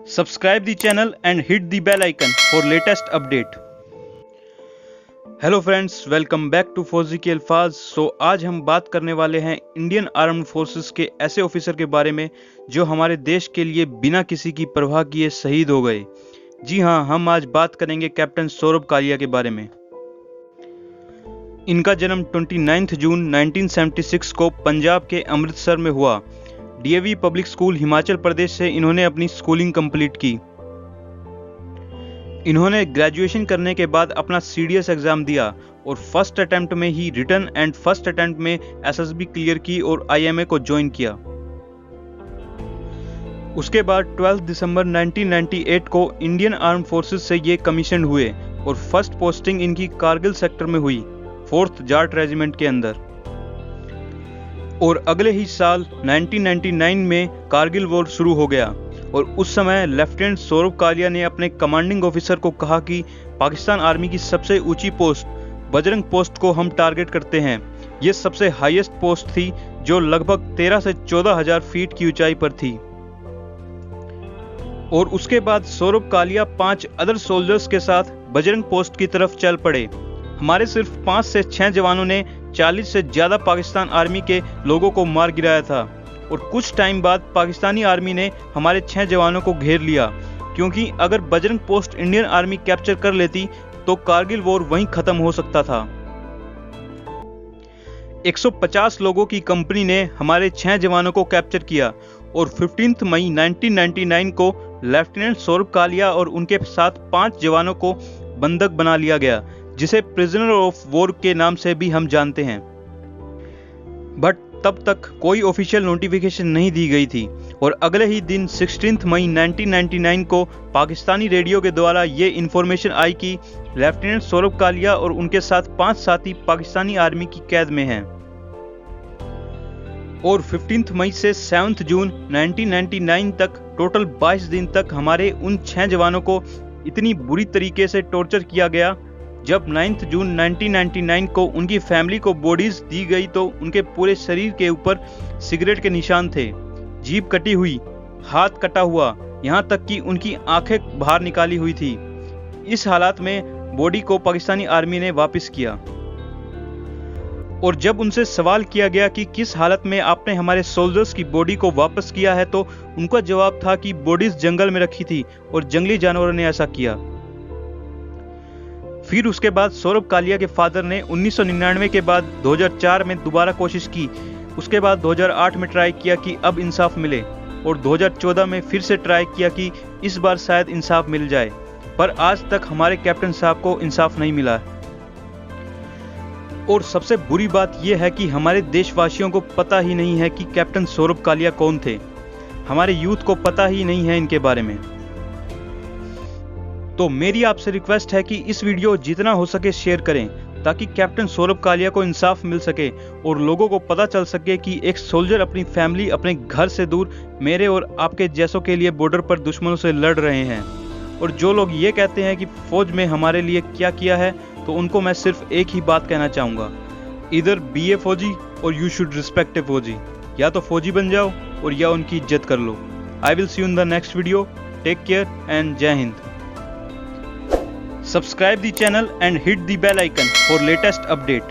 Subscribe the channel and hit the bell icon for latest update. Hello friends, welcome back to फौजी के अल्फाज। आज हम बात करने वाले हैं इंडियन आर्म्ड फोर्सेस के ऐसे ऑफिसर के बारे में जो हमारे देश के लिए बिना किसी की परवाह किए शहीद हो गए। जी हाँ, हम आज बात करेंगे कैप्टन सौरभ कालिया के बारे में। इनका जन्म 29 जून 1976 को पंजाब के अमृतसर में हुआ। DAV public school Himachal Pradesh से इन्होंने अपनी स्कूलिंग कंप्लीट की। इन्होंने ग्रेजुएशन करने के बाद अपना सीडीएस एग्जाम दिया और फर्स्ट अटेम्प्ट में ही रिटन एंड फर्स्ट अटेम्प्ट में एसएसबी क्लियर की और आईएमए को ज्वाइन किया। उसके बाद 12 दिसंबर 1998 को इंडियन आर्म फोर्सेस से ये कमीशन हुए और फर्स्ट पोस्टिंग इनकी कारगिल सेक्टर में हुई, 4th जाट रेजिमेंट के अंदर। और अगले ही साल 1999 में कारगिल वॉर शुरू हो गया और उस समय लेफ्टिनेंट सौरभ कालिया ने अपने कमांडिंग ऑफिसर को कहा कि पाकिस्तान आर्मी की सबसे ऊंची पोस्ट बजरंग पोस्ट को हम टारगेट करते हैं। ये सबसे हाईएस्ट पोस्ट थी जो लगभग 13 से 14,000 फीट की ऊंचाई पर थी। और उसके बाद सौरभ कालिया 5 अदर सोल्जर्स के साथ बजरंग पोस्ट की तरफ चल पड़े। हमारे सिर्फ 5 से 6 जवानों ने 40 से ज्यादा पाकिस्तान आर्मी के लोगों को मार गिराया था और कुछ टाइम बाद पाकिस्तानी आर्मी ने हमारे 6 जवानों को घेर लिया, क्योंकि अगर Bajrang post Indian army capture कर लेती तो कारगिल वॉर वहीं खत्म हो सकता था। 150 लोगों की कंपनी ने हमारे 6 जवानों को कैप्चर किया और 15 मई 1999 को लेफ्टिनेंट सौरभ कालिया और उनके साथ 5 जवानों को बंधक बना लिया गया, जिसे प्रिजनर ऑफ वॉर के नाम से भी हम जानते हैं। बट तब तक कोई ऑफिशियल नोटिफिकेशन नहीं दी गई थी और अगले ही दिन 16 मई 1999 को पाकिस्तानी रेडियो के द्वारा ये इंफॉर्मेशन आई कि लेफ्टिनेंट सौरभ कालिया और उनके साथ 5 साथी पाकिस्तानी आर्मी की कैद में हैं। और 15 मई से 7 जून 1999 तक टोटल 22 दिन तक हमारे उन 6 जवानों को इतनी बुरी तरीके से टॉर्चर किया गया। जब 9 जून 1999 को उनकी फैमिली को बॉडीज दी गई तो उनके पूरे शरीर के ऊपर सिगरेट के निशान थे, जीभ कटी हुई, हाथ कटा हुआ, यहां तक कि उनकी आंखें बाहर निकाली हुई थी। इस हालात में बॉडी को पाकिस्तानी आर्मी ने वापस किया। और जब उनसे सवाल किया गया कि किस हालत में आपने हमारे सोल्जर्स की बॉडी को वापस किया है, तो उनका जवाब था कि बॉडीज जंगल में रखी थी और जंगली जानवरों ने ऐसा किया। फिर उसके बाद सौरभ कालिया के फादर ने 1999 के बाद 2004 में दोबारा कोशिश की। उसके बाद 2008 में ट्राई किया कि अब इंसाफ मिले और 2014 में फिर से ट्राई किया कि इस बार शायद इंसाफ मिल जाए, पर आज तक हमारे कैप्टन साहब को इंसाफ नहीं मिला। और सबसे बुरी बात यह है कि हमारे देशवासियों को पता ही नहीं है कि कैप्टन सौरभ कालिया कौन थे। हमारे यूथ को पता ही नहीं है इनके बारे में। तो मेरी आपसे रिक्वेस्ट है कि इस वीडियो जितना हो सके शेयर करें, ताकि कैप्टन सौरभ कालिया को इंसाफ मिल सके और लोगों को पता चल सके कि एक सोल्जर अपनी फैमिली, अपने घर से दूर मेरे और आपके जैसों के लिए बॉर्डर पर दुश्मनों से लड़ रहे हैं। और जो लोग ये कहते हैं कि फौज में हमारे लिए क्या किया है, तो उनको मैं सिर्फ एक ही बात कहना चाहूँगा, इधर बी ए फौजी और यू शुड रिस्पेक्ट ए फौजी। या तो फौजी बन जाओ और या उनकी इज्जत कर लो। I will see you in the next video. Take care and जय Hind. Subscribe the channel and hit the bell icon for latest update.